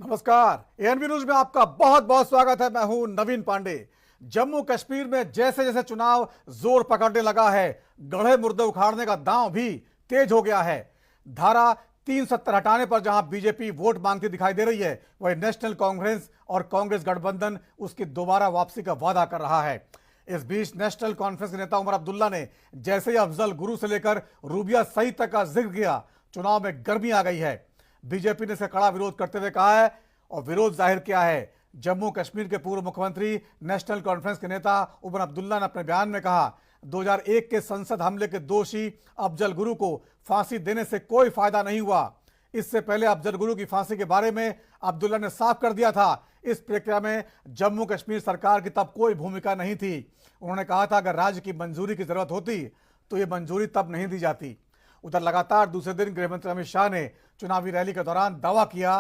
नमस्कार, ANB news में आपका बहुत बहुत स्वागत है। मैं हूं नवीन पांडे। जम्मू कश्मीर में जैसे जैसे चुनाव जोर पकड़ने लगा है, गढ़े मुर्दे उखाड़ने का दांव भी तेज हो गया है। धारा 370 हटाने पर जहां बीजेपी वोट मांगती दिखाई दे रही है, वहीं नेशनल कांग्रेस और कांग्रेस गठबंधन उसकी दोबारा वापसी का वादा कर रहा है। इस बीच नेशनल कॉन्फ्रेंस के नेता उमर अब्दुल्ला ने जैसे ही अफजल गुरु से लेकर रूबिया सईद तक का जिक्र किया, चुनाव में गर्मी आ गई है। बीजेपी ने इसे कड़ा विरोध करते हुए कहा है और विरोध जाहिर किया है। जम्मू कश्मीर के पूर्व मुख्यमंत्री नेशनल कॉन्फ्रेंस के नेता उमर अब्दुल्ला ने अपने बयान में कहा, 2001 के संसद हमले के दोषी अफजल गुरु को फांसी देने से कोई फायदा नहीं हुआ। इससे पहले अफजल गुरु की फांसी के बारे में अब्दुल्ला ने साफ कर दिया था, इस प्रक्रिया में जम्मू कश्मीर सरकार की तब कोई भूमिका नहीं थी। उन्होंने कहा था, अगर राज्य की मंजूरी की जरूरत होती तो यह मंजूरी तब नहीं दी जाती। उधर लगातार दूसरे दिन गृहमंत्री अमित शाह ने चुनावी रैली के दौरान दावा किया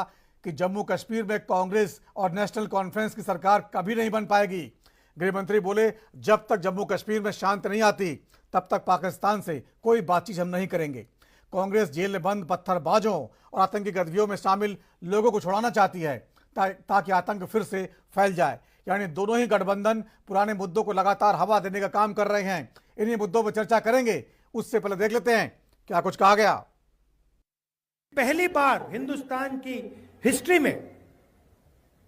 कि जम्मू कश्मीर में कांग्रेस और नेशनल कॉन्फ्रेंस की सरकार कभी नहीं बन पाएगी। गृहमंत्री बोले, जब तक जम्मू कश्मीर में शांति नहीं आती तब तक पाकिस्तान से कोई बातचीत हम नहीं करेंगे। कांग्रेस जेल में बंद पत्थरबाजों और आतंकी गतिविधियों में शामिल लोगों को छुड़ाना चाहती है ताकि आतंक फिर से फैल जाए। यानी दोनों ही गठबंधन पुराने मुद्दों को लगातार हवा देने का काम कर रहे हैं। इन्हीं मुद्दों पर चर्चा करेंगे, उससे पहले देख लेते हैं क्या कुछ कहा गया। पहली बार हिंदुस्तान की हिस्ट्री में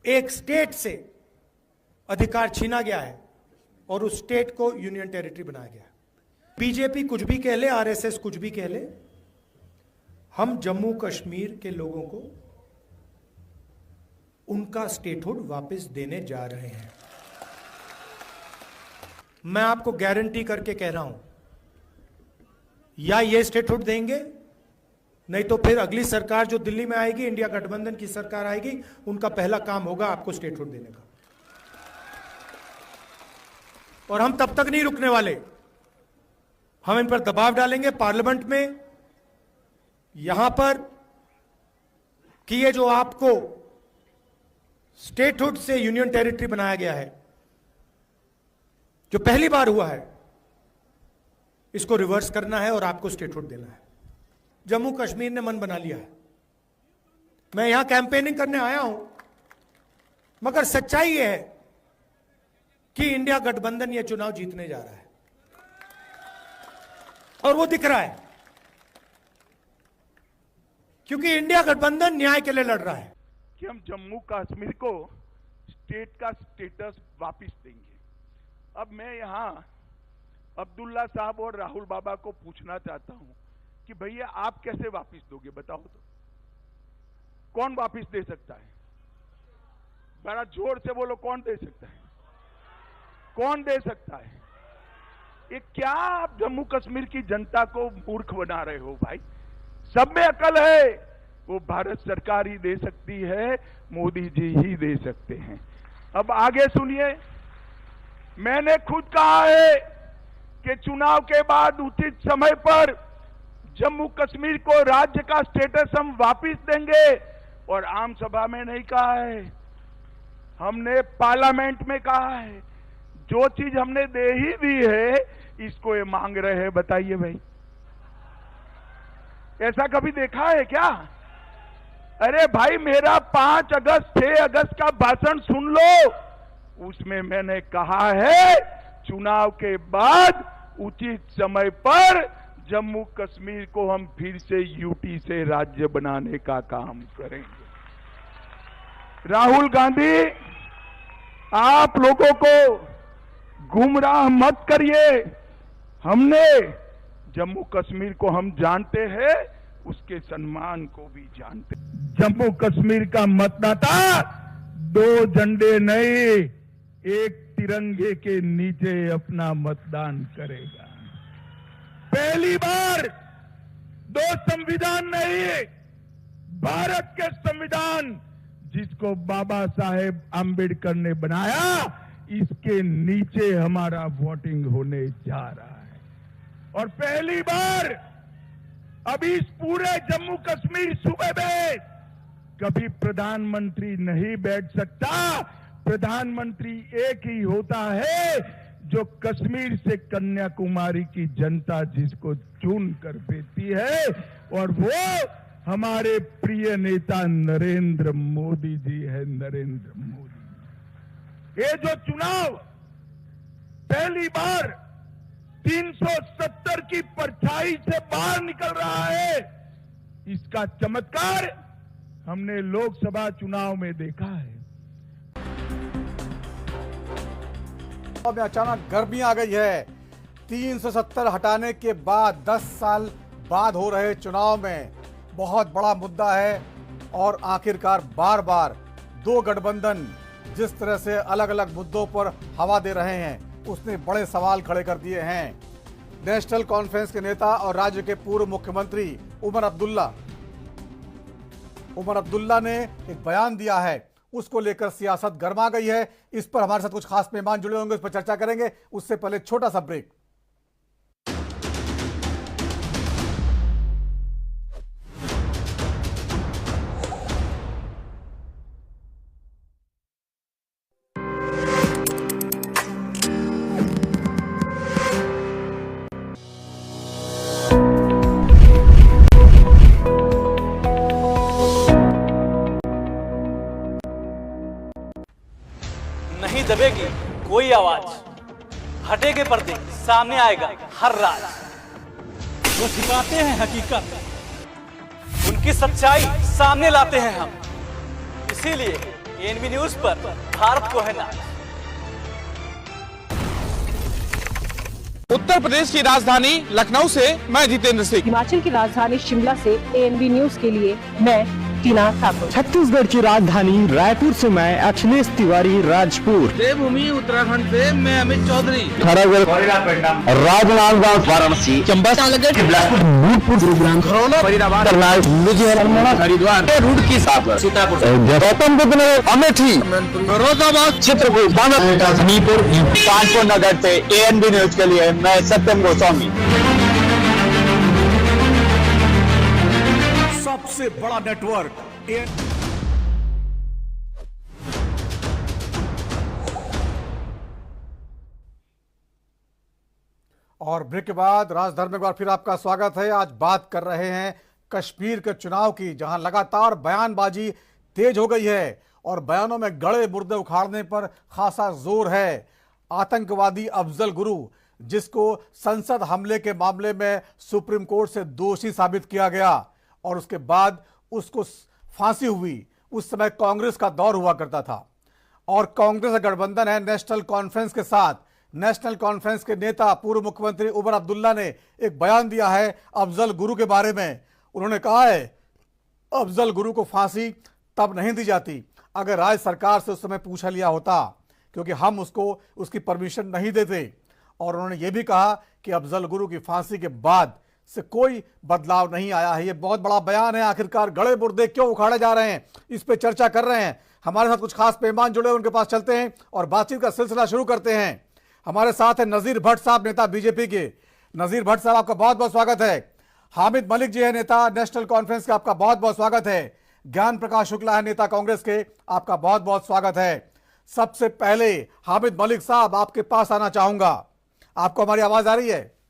एक स्टेट से अधिकार छीना गया है और उस स्टेट को यूनियन टेरिटरी बनाया गया। बीजेपी कुछ भी कह ले, आरएसएस कुछ भी कह ले, हम जम्मू कश्मीर के लोगों को उनका स्टेटहुड वापस देने जा रहे हैं। मैं आपको गारंटी करके कह रहा हूं, या ये स्टेटहुड देंगे, नहीं तो फिर अगली सरकार जो दिल्ली में आएगी, इंडिया गठबंधन की सरकार आएगी, उनका पहला काम होगा आपको स्टेटहुड देने का। और हम तब तक नहीं रुकने वाले, हम इन पर दबाव डालेंगे पार्लियामेंट में, यहां पर, कि ये जो आपको स्टेटहुड से यूनियन टेरिटरी बनाया गया है, जो पहली बार हुआ है, इसको रिवर्स करना है और आपको स्टेटहुड देना है। जम्मू कश्मीर ने मन बना लिया है। मैं यहां कैंपेनिंग करने आया हूं, मगर सच्चाई यह है कि इंडिया गठबंधन यह चुनाव जीतने जा रहा है और वो दिख रहा है, क्योंकि इंडिया गठबंधन न्याय के लिए लड़ रहा है कि हम जम्मू कश्मीर को स्टेट का स्टेटस वापस देंगे। अब मैं यहां अब्दुल्ला साहब और राहुल बाबा को पूछना चाहता हूं कि भैया आप कैसे वापस दोगे, बताओ तो। कौन वापस दे सकता है? बड़ा जोर से बोलो, कौन दे सकता है? कौन दे सकता है? ये क्या आप जम्मू कश्मीर की जनता को मूर्ख बना रहे हो भाई? सब में अकल है, वो भारत सरकार ही दे सकती है, मोदी जी ही दे सकते हैं। अब आगे सुनिए, मैंने खुद कहा है कि चुनाव के बाद उचित समय पर जम्मू कश्मीर को राज्य का स्टेटस हम वापस देंगे। और आम सभा में नहीं कहा है, हमने पार्लियामेंट में कहा है। जो चीज हमने दे ही दी है, इसको ये मांग रहे हैं, बताइए भाई, ऐसा कभी देखा है क्या? अरे भाई, मेरा 5 अगस्त 6 अगस्त का भाषण सुन लो, उसमें मैंने कहा है चुनाव के बाद उचित समय पर जम्मू कश्मीर को हम फिर से यूटी से राज्य बनाने का काम करेंगे। राहुल गांधी, आप लोगों को गुमराह मत करिए। हमने जम्मू कश्मीर को हम जानते हैं, उसके सम्मान को भी जानते हैं। जम्मू कश्मीर का मतदाता 2 झंडे नहीं, एक तिरंगे के नीचे अपना मतदान करेगा। पहली बार 2 संविधान नहीं, भारत के संविधान जिसको बाबा साहेब आम्बेडकर ने बनाया, इसके नीचे हमारा वोटिंग होने जा रहा है। और पहली बार अभी इस पूरे जम्मू कश्मीर सूबे में कभी प्रधानमंत्री नहीं बैठ सकता। प्रधानमंत्री एक ही होता है जो कश्मीर से कन्याकुमारी की जनता जिसको चुन कर देती है, और वो हमारे प्रिय नेता नरेंद्र मोदी जी है। नरेंद्र मोदी, ये जो चुनाव पहली बार 370 की परछाई से बाहर निकल रहा है, इसका चमत्कार हमने लोकसभा चुनाव में देखा है। अब अचानक गर्मी आ गई है। 370 हटाने के बाद 10 साल बाद हो रहे चुनाव में बहुत बड़ा मुद्दा है और आखिरकार बार बार दो गठबंधन जिस तरह से अलग अलग मुद्दों पर हवा दे रहे हैं उसने बड़े सवाल खड़े कर दिए हैं। नेशनल कॉन्फ्रेंस के नेता और राज्य के पूर्व मुख्यमंत्री उमर अब्दुल्ला ने एक बयान दिया है, उसको लेकर सियासत गर्मा गई है। इस पर हमारे साथ कुछ खास मेहमान जुड़े होंगे, उस पर चर्चा करेंगे। उससे पहले छोटा सा ब्रेक। नहीं दबेगी कोई आवाज, हटेगे पर्दे सामने आएगा हर राज। वो छिपाते हैं हकीकत, उनकी सच्चाई सामने लाते हैं हम। इसीलिए एएनबी न्यूज पर भारत को है नाज। उत्तर प्रदेश की राजधानी लखनऊ से मैं जितेंद्र सिंह, हिमाचल की राजधानी शिमला से एएनबी न्यूज के लिए मैं टीना ठाकुर, छत्तीसगढ़ की राजधानी रायपुर से मैं अखिलेश तिवारी राजपुर, देवभूमि उत्तराखंड से मैं अमित चौधरी, राजनांदगांव, वाराणसी, चंबा, बिलासपुर, भूतपुर, गुरुग्राम, खरौना, फरीदाबाद, लुधियाना, हरिद्वार, रुड़की, सीतापुर, गौतम बुद्ध नगर, अमेठी, फिरोजाबाद, चित्रकूट, हमीरपुर, कानपुर नगर से एएनबी न्यूज के लिए मैं सत्यम गोस्वामी। सबसे बड़ा नेटवर्क और ब्रेक के बाद राजधर में एक बार फिर आपका स्वागत है। आज बात कर रहे हैं कश्मीर के चुनाव की, जहां लगातार बयानबाजी तेज हो गई है और बयानों में गड़े मुर्दे उखाड़ने पर खासा जोर है। आतंकवादी अफजल गुरु, जिसको संसद हमले के मामले में सुप्रीम कोर्ट से दोषी साबित किया गया और उसके बाद उसको फांसी हुई, उस समय कांग्रेस का दौर हुआ करता था और कांग्रेस का गठबंधन है नेशनल कॉन्फ्रेंस के साथ। नेशनल कॉन्फ्रेंस के नेता पूर्व मुख्यमंत्री उमर अब्दुल्ला ने एक बयान दिया है अफजल गुरु के बारे में। उन्होंने कहा है अफजल गुरु को फांसी तब नहीं दी जाती अगर राज्य सरकार से उस समय पूछा लिया होता, क्योंकि हम उसको उसकी परमिशन नहीं देते। और उन्होंने ये भी कहा कि अफजल गुरु की फांसी के बाद से कोई बदलाव नहीं आया है। ये बहुत बड़ा बयान है। आखिरकार गड़े मुर्दे क्यों उखाड़े जा रहे हैं, इस पे चर्चा कर रहे हैं। हमारे साथ कुछ खास मेहमान जुड़े, उनके पास चलते हैं और बातचीत का सिलसिला शुरू करते हैं। हमारे साथ है नजीर भट्ट साहब, नेता बीजेपी के। नजीर भट्ट साहब, आपका बहुत बहुत स्वागत है। हामिद मलिक जी है नेता नेशनल कॉन्फ्रेंस का, आपका बहुत बहुत स्वागत है। ज्ञान प्रकाश शुक्ला है नेता कांग्रेस के, आपका बहुत बहुत स्वागत है। सबसे पहले हामिद मलिक साहब, आपके पास आना चाहूंगा। आपको हमारी आवाज आ रही है?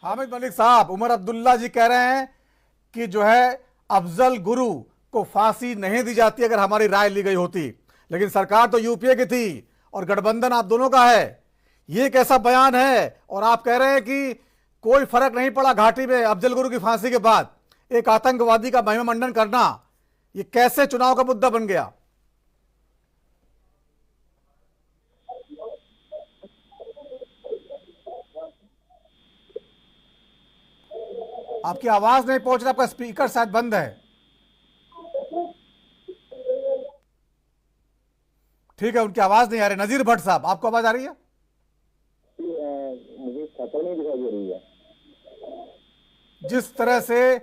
हामिद मलिक साहब, उमर अब्दुल्ला जी कह रहे हैं कि जो है अफजल गुरु को फांसी नहीं दी जाती अगर हमारी राय ली गई होती, लेकिन सरकार तो यूपीए की थी और गठबंधन आप दोनों का है। ये कैसा बयान है? और आप कह रहे हैं कि कोई फर्क नहीं पड़ा घाटी में अफजल गुरु की फांसी के बाद एक आतंकवादी का महिमा मंडन करना, ये कैसे चुनाव का मुद्दा बन गया? आपकी आवाज नहीं पहुंच रहा, आपका स्पीकर शायद बंद है। ठीक है, उनकी आवाज नहीं आ रही। नजीर भट्ट साहब, आपको आवाज आ रही है? मुझे शक्ल नहीं दिखाई दे रही है। जिस तरह से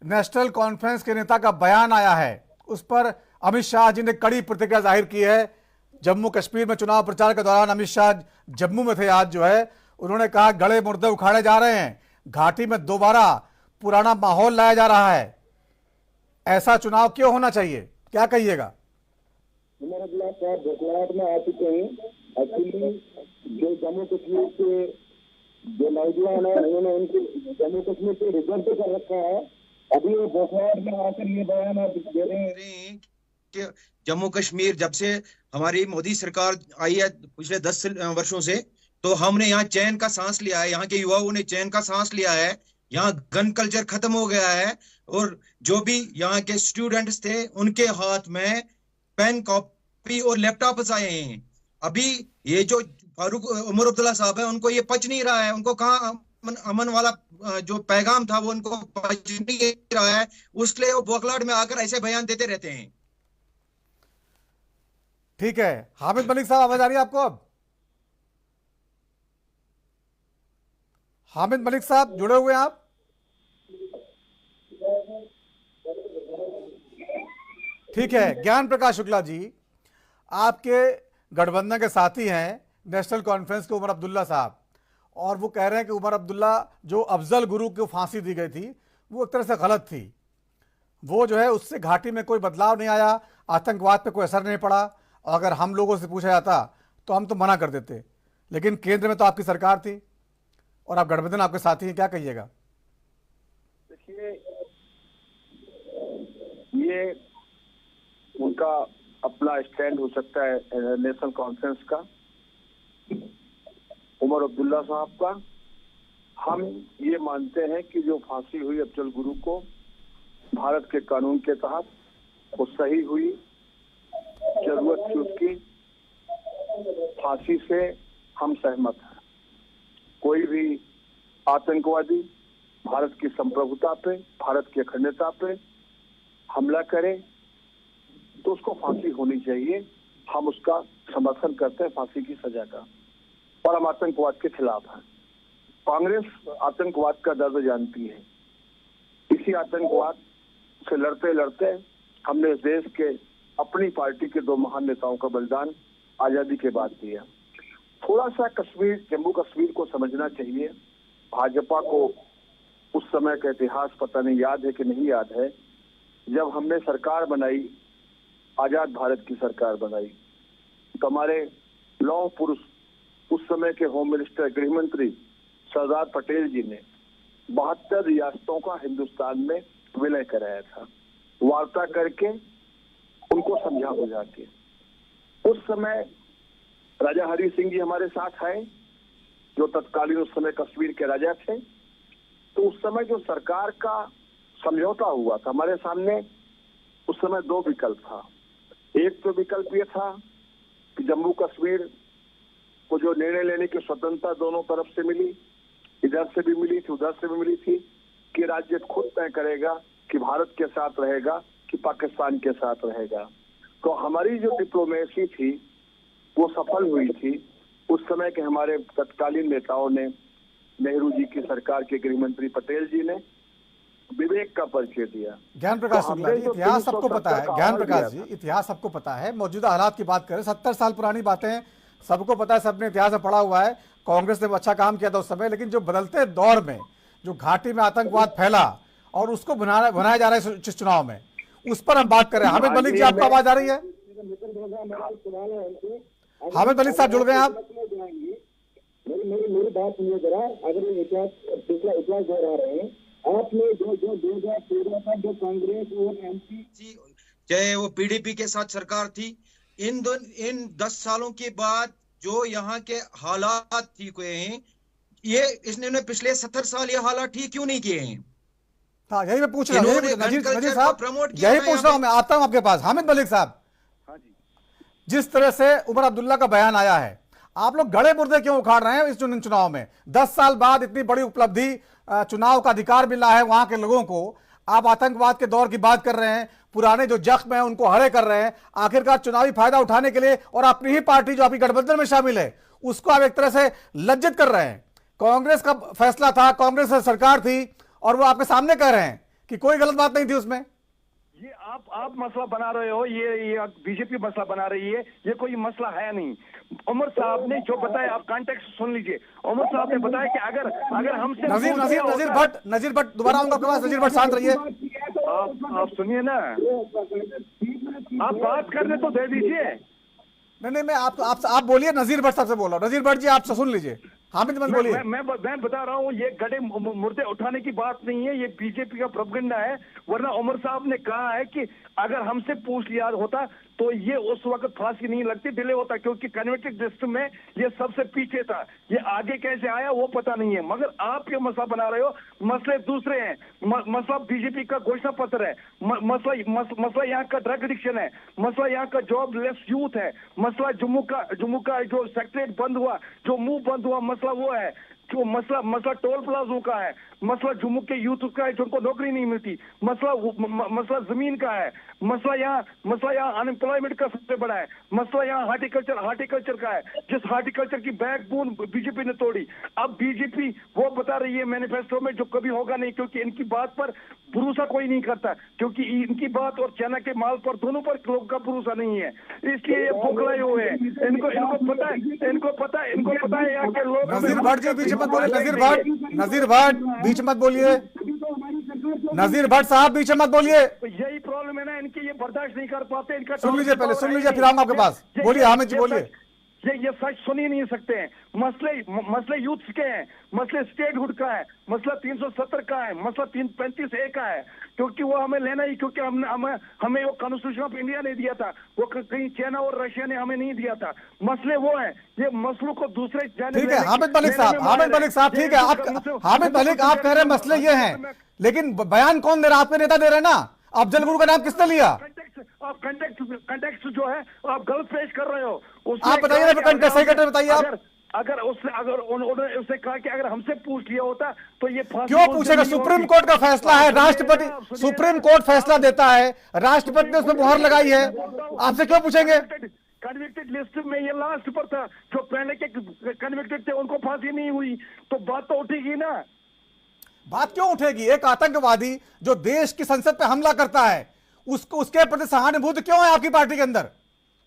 नेशनल कॉन्फ्रेंस के नेता का बयान आया है उस पर अमित शाह जी ने कड़ी प्रतिक्रिया जाहिर की है। जम्मू कश्मीर में चुनाव प्रचार के दौरान अमित शाह जम्मू में थे आज, जो है उन्होंने कहा गड़े मुर्दे उखाड़े जा रहे हैं, घाटी में दोबारा पुराना माहौल लाया जा रहा है। ऐसा चुनाव क्यों होना चाहिए, क्या कहिएगा? बदलाव में आ चुके हैं। एक्चुअली जो जम्मू कश्मीर के जो नौजवान है, उन्होंने उनको जम्मू कश्मीर से रिजर्व कर रखा है। अभी वो बोखलाट में आकर ये बयान आप दे रहे हैं कि जम्मू कश्मीर जब से हमारी मोदी सरकार आई है पिछले 10 वर्षों से, तो हमने यहाँ चैन का सांस लिया है, यहाँ के युवाओं ने चैन का सांस लिया है, यहाँ गन कल्चर खत्म हो गया है, और जो भी यहाँ के स्टूडेंट्स थे उनके हाथ में पेन, कॉपी और लैपटॉप्स आए हैं। अभी ये जो फारूक उमर अब्दुल्ला साहब है, उनको ये पच नहीं रहा है, उनको कहाँ अमन वाला जो पैगाम था वो उनको पच नहीं रहा है, उसलिए वो बोखलाट में आकर ऐसे बयान देते रहते हैं। ठीक है, हामिद मलिक साहब आवाज आ रही है आपको? अब हामिद मलिक साहब जुड़े हुए हैं आप? ठीक है, ज्ञान प्रकाश शुक्ला जी आपके गठबंधन के साथी हैं नेशनल कॉन्फ्रेंस के उमर अब्दुल्ला साहब, और वो कह रहे हैं कि उमर अब्दुल्ला जो अफजल गुरु को फांसी दी गई थी वो एक तरह से गलत थी, वो जो है उससे घाटी में कोई बदलाव नहीं आया, आतंकवाद पे कोई असर नहीं पड़ा, और अगर हम लोगों से पूछा जाता तो हम तो मना कर देते, लेकिन केंद्र में तो आपकी सरकार थी और आप गठबंधन आपके साथी हैं, क्या कहिएगा? देखिए, ये उनका अपना स्टैंड हो सकता है नेशनल कॉन्फ्रेंस का, उमर अब्दुल्ला साहब का। हम ये मानते हैं कि जो फांसी हुई अफजल गुरु को भारत के कानून के तहत वो सही हुई, जरूरत थी उसकी, फांसी से हम सहमत हैं। कोई भी आतंकवादी भारत की संप्रभुता पे, भारत की अखंडता पे हमला करे तो उसको फांसी होनी चाहिए, हम उसका समर्थन करते हैं फांसी की सजा का, और हम आतंकवाद के खिलाफ हैं। कांग्रेस आतंकवाद का दर्द जानती है, इसी आतंकवाद से लड़ते लड़ते हमने इस देश के अपनी पार्टी के 2 महान नेताओं का बलिदान आजादी के बाद दिया। थोड़ा सा कश्मीर, जम्मू कश्मीर को समझना चाहिए। भाजपा को उस समय का इतिहास पता नहीं याद है कि नहीं याद है, जब हमने सरकार बनाई, आजाद भारत की सरकार बनाई, तो हमारे लौह पुरुष उस समय के होम मिनिस्टर, गृह मंत्री सरदार पटेल जी ने 72 रियासतों का हिंदुस्तान में विलय कराया था, वार्ता करके उनको समझा बुझा के। उस समय राजा हरि सिंह जी हमारे साथ आए, जो तत्कालीन उस समय कश्मीर के राजा थे। तो उस समय जो सरकार का समझौता हुआ था, हमारे सामने उस समय 2 विकल्प था। एक तो विकल्प ये था कि जम्मू कश्मीर को जो निर्णय लेने की स्वतंत्रता दोनों तरफ से मिली, इधर से भी मिली थी, उधर से भी मिली थी, कि राज्य खुद तय करेगा कि भारत के साथ रहेगा कि पाकिस्तान के साथ रहेगा। तो हमारी जो डिप्लोमेसी थी वो सफल हुई थी। उस समय के हमारे तत्कालीन नेताओं ने, नेहरू जी की सरकार के गृह मंत्री पटेल जी ने विवेक का परिचय दिया। ज्ञान प्रकाश शुक्ला जी, इतिहास सबको पता है, ज्ञान प्रकाश जी इतिहास सबको पता है, मौजूदा हालात की बात करें, 70 साल पुरानी बातें सबको पता है, सबने इतिहास में पढ़ा हुआ है। कांग्रेस ने अच्छा काम किया था उस समय, लेकिन जो बदलते दौर में जो घाटी में आतंकवाद फैला और उसको बनाया जा रहा है इस चुनाव में, उस पर हम बात करें। हामिद मलिक जी, आपको आवाज आ रही है? हामिद मलिक साहब जुड़ गए आप? मेरी बात सुनिए जरा। अगर ये इतिहास, पिछला इतिहास दोहरा रहे हैं, आपने जो 2013 का जो कांग्रेस और एमपी, चाहे वो पीडीपी के साथ सरकार थी, इन 10 सालों के बाद जो यहाँ के हालात ठीक हुए हैं, ये इसने पिछले 70 साल ये हालात ठीक क्यों नहीं किए हैं? हाँ, यही मैं पूछ रहा हूँ नजीर साहब, यही पूछ रहा हूँ मैं। आता हूँ आपके पास। हामिद मलिक साहब, जिस तरह से उमर अब्दुल्ला का बयान आया है, आप लोग गड़े मुर्दे क्यों उखाड़ रहे हैं इस चुनाव में? 10 साल बाद इतनी बड़ी उपलब्धि, चुनाव का अधिकार मिला है वहां के लोगों को, आप आतंकवाद के दौर की बात कर रहे हैं, पुराने जो जख्म है उनको हरे कर रहे हैं, आखिरकार चुनावी फायदा उठाने के लिए, और अपनी ही पार्टी जो आपकी गठबंधन में शामिल है उसको आप एक तरह से लज्जित कर रहे हैं। कांग्रेस का फैसला था, कांग्रेस की सरकार थी, और वो आपके सामने कह रहे हैं कि कोई गलत बात नहीं थी उसमें। ये आप मसला बना रहे हो, ये बीजेपी मसला बना रही है, ये कोई मसला है नहीं। उमर साहब ने जो बताया, आप कॉन्टेक्स्ट सुन लीजिए। उमर साहब ने बताया कि अगर हमसे नजीर भट्ट दोबारा आऊंगा आपके पास। नजीर भट्ट शांत रहिए, आप सुनिए ना, आप बात करने तो दे दीजिए। नहीं, मैं आप बोलिए। नजीर भट्ट साहब से बोल रहा हूँ। नजीर भट्ट जी, आप सुन लीजिए। हामिद मत बोलिए। मैं बता रहा हूँ, ये गड्ढे मुर्दे उठाने की बात नहीं है, ये बीजेपी का प्रोपेगेंडा है। वरना उमर साहब ने कहा है कि अगर हमसे पूछ लिया होता तो ये उस वक्त फांसी नहीं लगती, डिले होता, क्योंकि कन्वर्टेड लिस्ट में ये सबसे पीछे था। ये आगे कैसे आया वो पता नहीं है, मगर आप ये मसला बना रहे हो। मसले दूसरे हैं। मसला बीजेपी का घोषणा पत्र है, मसला यहाँ का ड्रग एडिक्शन है, मसला यहाँ का जॉबलेस यूथ है, मसला जम्मू का जो सेक्रेटरीट बंद हुआ, जो मुंह बंद हुआ, मसला वो है। जो मसला टोल प्लाजों का है, मसला जम्मू के यूथ का है जिनको नौकरी नहीं मिलती, मसला जमीन का है, मसला यहाँ अनएम्प्लॉयमेंट का सबसे बड़ा है, मसला यहाँ हार्टिकल्चर का है, जिस हार्टिकल्चर की बैकबोन बीजेपी ने तोड़ी। अब बीजेपी वो बता रही है मैनिफेस्टो में जो कभी होगा नहीं, क्योंकि इनकी बात पर भरोसा कोई नहीं करता, क्योंकि इनकी बात और चाइना के माल पर दोनों पर लोगों का भरोसा नहीं है, इसलिए ये बौखलाए हुए हैं। इनको पता है यहाँ के लोग। नजीर भट्ट जी बीच मत बोलिए, नजीर भट्ट बीच मत बोलिए, नजीर भट्ट साहब बीच मत बोलिए। यही प्रॉब्लम है ना, इनके ये बर्दाश्त नहीं कर पाते। इनका सुन लीजिए, पहले सुन लीजिए, फिर आऊंगा आपके पास। बोलिए हामिद जी, बोलिए। ये सच सुन ही नहीं सकते हैं। मसले यूथ के हैं, मसले स्टेटहुड का है, मसला 370 का है, मसला 335A का है, क्योंकि वो हमें लेना ही, क्योंकि हमें वो कॉन्स्टिट्यूशन ऑफ इंडिया ने दिया था, वो कहीं चाइना और रशिया ने हमें नहीं दिया था। मसले वो हैं, ये मसलों को दूसरे ठीक है हामिद मलिक साहब, ठीक है आप हामिद मलिक आप कह रहे हैं मसले ये हैं, लेकिन बयान कौन दे रहा है? आपके नेता दे रहे हैं ना। अफजल गुरु का नाम किसने लिया? आप कंटेक्स्ट जो है आप गलत पेश कर रहे हो। आप बताइए ना, कंटेक्स्ट सही करके बताइए आप। अगर उन्होंने उसने कहा कि अगर हमसे पूछ लिया होता तो ये क्यों पूछेगा? सुप्रीम कोर्ट का फैसला है, राष्ट्रपति सुप्रीम कोर्ट फैसला देता है, राष्ट्रपति ने उसमें मुहर लगाई है, आपसे क्यों पूछेंगे? कन्विक्टेड लिस्ट में ये लास्ट पर था, जो पहले के कन्विक्टेड थे उनको फांसी नहीं हुई, तो बात तो उठेगी ना। बात क्यों उठेगी? एक आतंकवादी जो देश की संसद पे हमला करता है, उसके प्रति सहानुभूति क्यों है आपकी पार्टी के अंदर?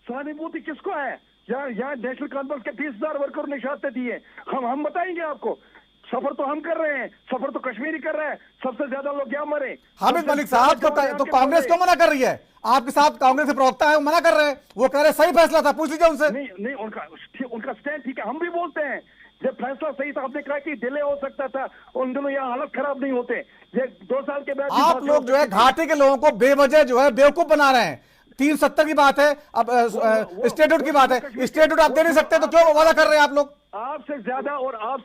सहानुभूति किसको है? यहाँ नेशनल कॉन्फ्रेंस के 30,000 वर्कर ने शहादत दी है। हम बताएंगे आपको, सफर तो हम कर रहे हैं, सफर तो कश्मीरी कर रहा है, सबसे ज्यादा लोग यहाँ मरे। हामिद मलिक साहब तो कांग्रेस क्यों मना कर रही है? आपके साथ कांग्रेस के प्रवक्ता है, वो मना कर रहे हैं, वो कह रहे सही फैसला था, पूछ लीजिए उनसे। नहीं उनका स्टैंड ठीक है, हम भी बोलते हैं जब फैसला सही था। आपने कहा कि डिले हो सकता था, उन दिनों यहाँ हालत खराब नहीं होते। ये 2 साल के बाद आप लोग जो है घाटी के लोगों को बेवजह जो है बेवकूफ बना रहे हैं। 370 की बात है, अब स्टेटहुड की बात है, स्टेटहुड आप दे नहीं सकते तो क्यों वादा कर रहे हैं आप लोग? आपसे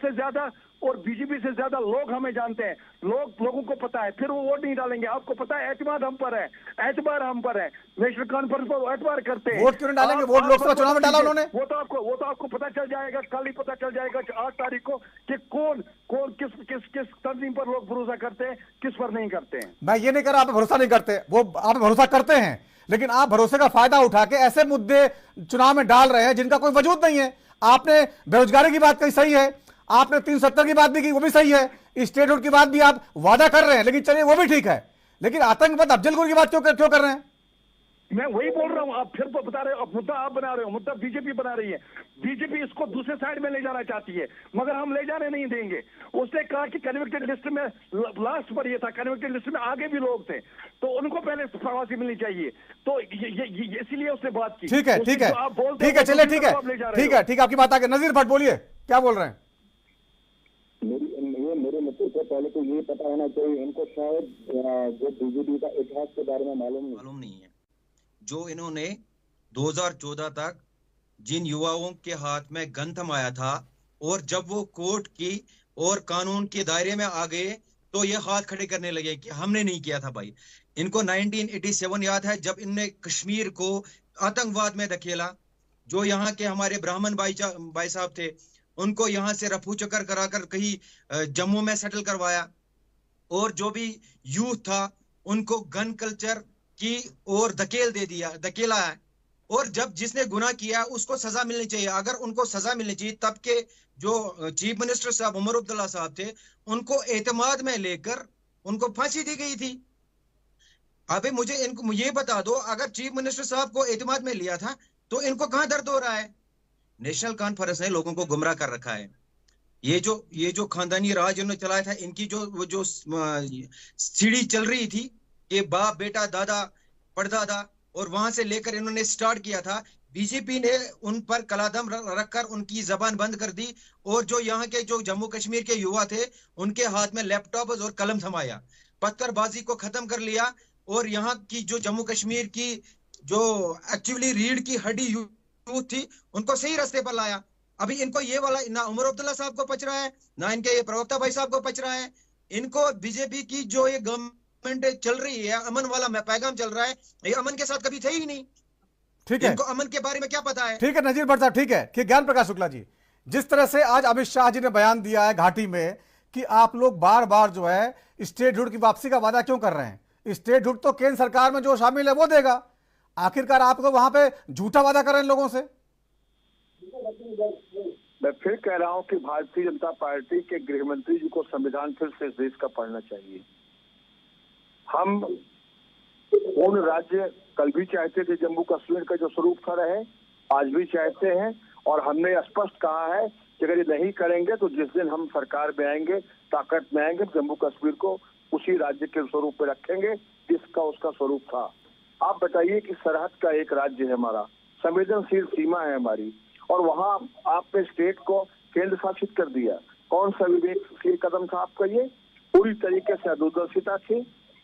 ज्यादा और बीजेपी से ज्यादा लोग हमें जानते हैं, लोगों को पता है, फिर वो वोट नहीं डालेंगे। आपको पता है एतमाद हम पर है, एतबार हम पर है, नेशनल कॉन्फ्रेंस पर एतबार करते हैं। वोट क्यों नहीं डालेंगे? वोट लोकसभा चुनाव में डाला उन्होंने। वो तो आपको पता चल जाएगा, कल ही पता चल जाएगा 8 तारीख को कि कौन किस तंजीम पर लोग भरोसा करते हैं, किस पर नहीं करते हैं। मैं ये नहीं कर रहा आप भरोसा नहीं करते, वो आप भरोसा करते हैं, लेकिन आप भरोसे का फायदा उठा के ऐसे मुद्दे चुनाव में डाल रहे हैं जिनका कोई वजूद नहीं है। आपने बेरोजगारी की बात कही, सही है, आपने 370 की बात भी की, वो भी सही है, स्टेटहुड की बात भी आप वादा कर रहे हैं, लेकिन चलिए वो भी ठीक है, लेकिन आतंकवाद अफजल गुरु की बात क्यों कर रहे हैं? मैं वही बोल रहा हूँ, आप फिर बता रहे हो, मुद्दा आप बना रहे हो, मुद्दा बीजेपी बना रही है। बीजेपी इसको दूसरे साइड में ले जाना चाहती है, मगर हम ले जाने नहीं देंगे। उसने कहा कि कन्विक्टेड लिस्ट में लास्ट पर ये था, कन्विक्टेड लिस्ट में आगे भी लोग थे, तो उनको पहले फांसी मिलनी चाहिए, तो इसीलिए उसने बात की। ठीक है, चलिए ठीक है, आपकी बात आगे। नजीर भट्ट बोलिए, क्या बोल रहे हैं? मेरे मुद्दे से पहले तो ये पता होना चाहिए इनको, शायद जो बीजेपी का इतिहास के बारे में मालूम नहीं है। जो इन्होंने 2014 तक जिन युवाओं के हाथ में गन थमाया था, और जब वो कोर्ट की और कानून के दायरे में आ गए तो ये हाथ खड़े करने लगे कि हमने नहीं किया था। भाई इनको 1987 याद है, जब इनने कश्मीर को आतंकवाद में धकेला। जो यहाँ के हमारे ब्राह्मण भाई साहब थे, उनको यहाँ से रफू चक्कर कराकर कहीं जम्मू में सेटल करवाया, और जो भी यूथ था उनको गन कल्चर की और धकेला है। और जब जिसने गुनाह किया उसको सजा मिलनी चाहिए। अगर उनको सजा मिलनी चाहिए, तब के जो चीफ मिनिस्टर साहब उमर अब्दुल्ला साहब थे, उनको एतमाद में लेकर उनको फांसी दी गई थी। अबे इनको ये बता दो, अगर चीफ मिनिस्टर साहब को एतमाद में लिया था तो इनको कहां दर्द हो रहा है? नेशनल कॉन्फ्रेंस ने लोगों को गुमराह कर रखा है। ये जो खानदानी राज इन्होंने चलाया था, इनकी जो सीढ़ी चल रही थी कि बाप बेटा दादा परदादा, और वहां से लेकर इन्होंने स्टार्ट किया था बीजेपी ने उन पर कलादम रखकर उनकी जबान बंद कर दी, और जो यहाँ के जो जम्मू कश्मीर के युवा थे उनके हाथ में लैपटॉप और कलम थमाया, पत्थरबाजी को खत्म कर लिया, और यहाँ की जो जम्मू कश्मीर की जो एक्चुअली रीढ़ की हड्डी यूथ थी उनको सही रास्ते पर लाया। अभी इनको ये वाला ना उमर अब्दुल्ला साहब को पच रहा है, ना इनके ये प्रवक्ता भाई साहब को पच रहा है। इनको बीजेपी की जो ये गवर्नमेंट चल रही है, अमन वाला पैगाम चल रहा है, ये अमन के साथ कभी थे ही नहीं। ठीक है, इनको अमन के बारे में क्या पता है? ठीक है नजीर भट्ट साहब, ठीक है कि ज्ञान प्रकाश शुक्ला जी, जिस तरह से आज अमित शाह जी ने बयान दिया है घाटी में कि आप लोग बार बार जो है स्टेटहुड की वापसी का वादा क्यों कर रहे हैं? स्टेटहुड तो केंद्र सरकार में जो शामिल है वो देगा, आखिरकार आप लोग वहां पे झूठा वादा कर रहे हैं लोगों से। मैं फिर कह रहा हूं कि भारतीय जनता पार्टी के गृह मंत्री जी को संविधान फिर से इस देश का पढ़ना चाहिए। हम पूर्ण राज्य कल भी चाहते थे जम्मू कश्मीर का जो स्वरूप था रहे, आज भी चाहते हैं, और हमने स्पष्ट कहा है कि अगर ये नहीं करेंगे तो जिस दिन हम सरकार में आएंगे, ताकत में आएंगे, जम्मू कश्मीर को उसी राज्य के स्वरूप में रखेंगे जिसका उसका स्वरूप था। आप बताइए कि सरहद का एक राज्य है हमारा, संवेदनशील सीमा है हमारी, और वहाँ आपने स्टेट को केंद्र शासित कर दिया। कौन सा विवेकशील कदम था आपका? ये पूरी तरीके से अदूरदर्शिता थी।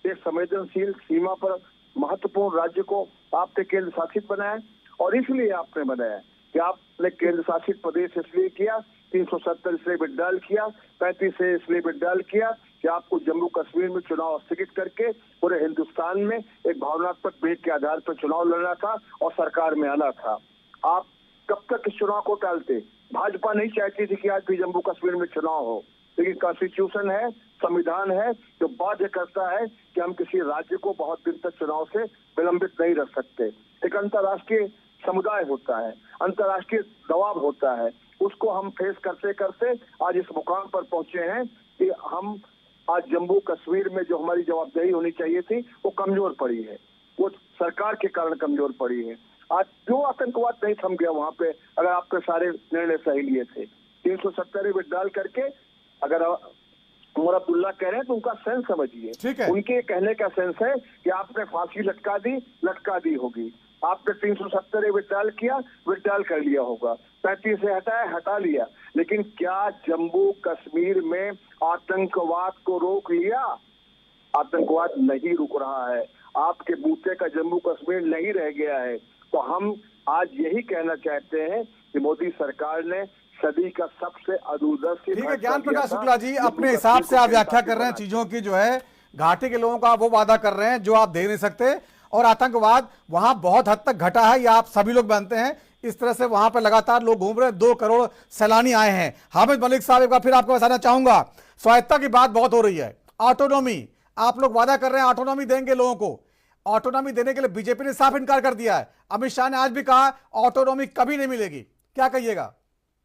एक संवेदनशील सीमा पर महत्वपूर्ण राज्य को आपने केंद्र शासित बनाया, और इसलिए आपने बनाया कि आपने केंद्र शासित प्रदेश इसलिए किया, 370 इसलिए विड्रॉल किया, 35 से इसलिए विड्रॉल किया कि आपको जम्मू कश्मीर में चुनाव स्थगित करके पूरे हिंदुस्तान में एक भावनात्मक भेद के आधार पर चुनाव लड़ना था और सरकार में आना था। आप कब तक इस चुनाव को टालते? भाजपा नहीं चाहती थी कि आज भी जम्मू कश्मीर में चुनाव हो, लेकिन कॉन्स्टिट्यूशन है, संविधान है जो बाध्य करता है कि हम किसी राज्य को बहुत दिन तक चुनाव से विलंबित नहीं रख सकते। एक अंतर्राष्ट्रीय समुदाय होता है, अंतर्राष्ट्रीय दबाव होता है, उसको हम फेस करते करते आज इस मुकाम पर पहुंचे हैं कि हम आज जम्मू कश्मीर में जो हमारी जवाबदेही होनी चाहिए थी वो कमजोर पड़ी है, वो सरकार के कारण कमजोर पड़ी है। आज जो आतंकवाद नहीं थम गया वहां पे, अगर आपके सारे निर्णय सही लिए थे, 370 विड्रॉल करके, अगर उमर अब्दुल्ला कह रहे हैं तो उनका सेंस समझिए। उनके कहने का सेंस है कि आपने फांसी लटका दी होगी, आपने 370 विड्रॉल किया, विड्रॉल कर लिया होगा, 35 से हटा लिया, लेकिन क्या जम्मू कश्मीर में आतंकवाद को रोक लिया? आतंकवाद नहीं रुक रहा है, आपके बूते का जम्मू कश्मीर नहीं रह गया है। तो हम आज यही कहना चाहते हैं कि मोदी सरकार ने सदी का सबसे अदूरदर्शी। ठीक है ज्ञान प्रकाश शुक्ला जी, अपने हिसाब से आप व्याख्या कर रहे हैं चीजों की, जो है घाटी के लोगों का वो वादा कर रहे हैं जो आप दे नहीं सकते, और आतंकवाद वहां बहुत हद तक घटा है, ये आप सभी लोग जानते हैं। इस तरह से वहां पर लगातार लोग घूम रहे हैं, 2 करोड़ सैलानी आए हैं। हामिद मलिक साहब, एक बार फिर आपको बताना चाहूंगा, स्वायत्तता की बात बहुत हो रही है, ऑटोनॉमी आप लोग वादा कर रहे हैं, ऑटोनॉमी देंगे लोगों को। ऑटोनॉमी देने के लिए बीजेपी ने साफ इनकार कर दिया है। अमित शाह ने आज भी कहा ऑटोनॉमी कभी नहीं मिलेगी, क्या कहिएगा?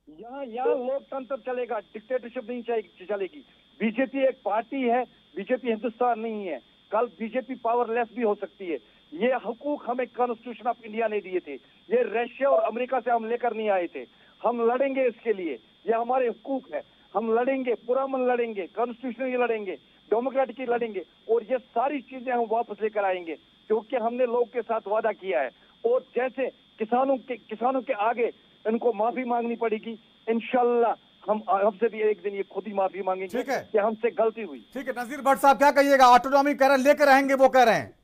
यहाँ लोकतंत्र चलेगा, डिक्टेटरशिप नहीं चलेगी। बीजेपी एक पार्टी है, बीजेपी हिंदुस्तान नहीं है। कल बीजेपी पावरलेस भी हो सकती है। ये हुकूक हमें कॉन्स्टिट्यूशन ऑफ इंडिया ने दिए थे, ये रशिया और अमेरिका से हम लेकर नहीं आए थे। हम लड़ेंगे इसके लिए, ये हमारे हुकूक है, हम लड़ेंगे, पूरा मन लड़ेंगे, कॉन्स्टिट्यूशनली लड़ेंगे, डेमोक्रेटिकली लड़ेंगे, और ये सारी चीजें हम वापस लेकर आएंगे, क्योंकि हमने लोग के साथ वादा किया है। और जैसे किसानों के आगे इनको माफी मांगनी पड़ेगी, इंशाल्लाह हमसे भी एक दिन ये खुद ही माफी मांगेंगे कि हमसे गलती हुई। ठीक है नजीर भट्ट साहब, क्या कहिएगा? ऑटोनॉमी कह रहे हैं लेकर रहेंगे, वो कह रहे हैं।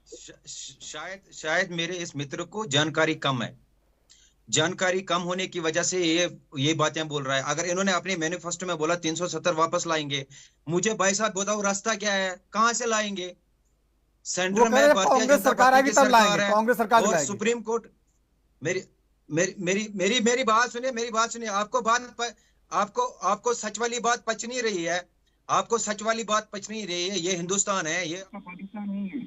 शायद मेरे इस मित्र को जानकारी कम है, जानकारी कम होने की वजह से ये बातें बोल रहा है। अगर इन्होंने अपने मैनिफेस्टो में बोला 370 वापस लाएंगे, मुझे भाई साहब बताओ रास्ता क्या है, कहां से लाएंगे? सेंटर में भारतीय जनता पार्टी की सरकार है, कांग्रेस सरकार और सुप्रीम कोर्ट। मेरी बात सुनिए, आपको सच वाली बात पच नहीं रही है, आपको सच वाली बात पच नहीं रही है। ये हिंदुस्तान है, ये पाकिस्तान नहीं है।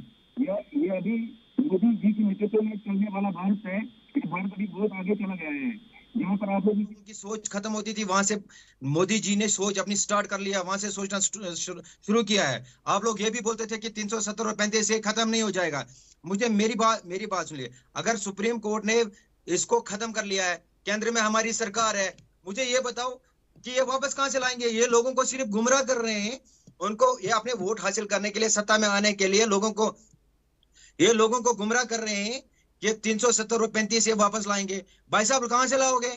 ये अभी मोदी जी के नेतृत्व में चलने वाला भारत है। भारत अभी बहुत आगे चला गया है। यहाँ पर आप लोगों की सोच खत्म होती थी, वहां से मोदी जी ने सोच अपनी स्टार्ट कर लिया, वहां से सोचना शुरू किया है। आप लोग ये भी बोलते थे कि 370 और 35 से खत्म नहीं हो जाएगा। मुझे मेरी बात सुनिए, अगर सुप्रीम कोर्ट ने इसको खत्म कर लिया है, केंद्र में हमारी सरकार है, मुझे ये बताओ कि ये वापस कहां से लाएंगे? ये लोगों को सिर्फ गुमराह कर रहे हैं, उनको ये अपने वोट हासिल करने के लिए, सत्ता में आने के लिए लोगों को गुमराह कर रहे हैं कि 370 और 35 ये वापस लाएंगे। भाई साहब कहां से लाओगे?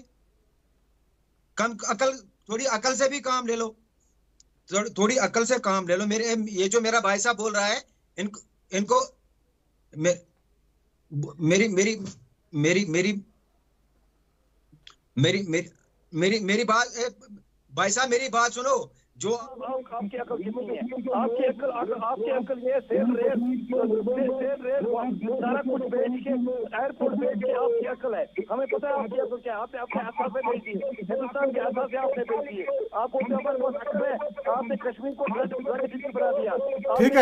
कम अकल, थोड़ी अकल से भी काम ले लो, थोड़ी अकल से काम ले लो। मेरे ये जो मेरा भाई साहब बोल रहा है, इनको मेरी मेरी मेरी मेरी मेरी मेरी मेरी मेरी बात, भाई साहब मेरी बात सुनो। जो आपकी अकल कितनी है? आपकी अकल ये सेल रेल सारा कुछ बेच के, एयरपोर्ट बेच के आपकी अकल है। हमें पता है आपकी अकल क्या है। आपने अपने आसाम पे भेज दी, हिंदुस्तान के आसाम से आपने भेज दी। आपको हमारे पास अकल है, आपने कश्मीर को बना दिया। ठीक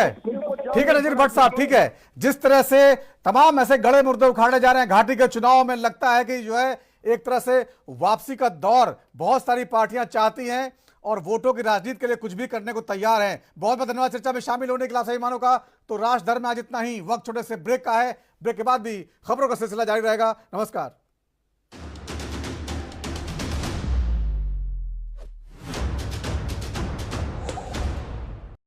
है नजीर भट्ट साहब, ठीक है। जिस तरह से तमाम ऐसे गड़े मुर्दे उखाड़े जा रहे हैं घाटी के चुनाव में, लगता है कि जो है एक तरह से वापसी का दौर बहुत सारी पार्टियां चाहती हैं और वोटों की राजनीति के लिए कुछ भी करने को तैयार हैं। बहुत बहुत धन्यवाद चर्चा में शामिल होने के लिए सभी मानों का। तो राष्ट्रधर्म में आज इतना ही। वक्त छोटे से ब्रेक का है, ब्रेक के बाद भी खबरों का सिलसिला जारी रहेगा। नमस्कार।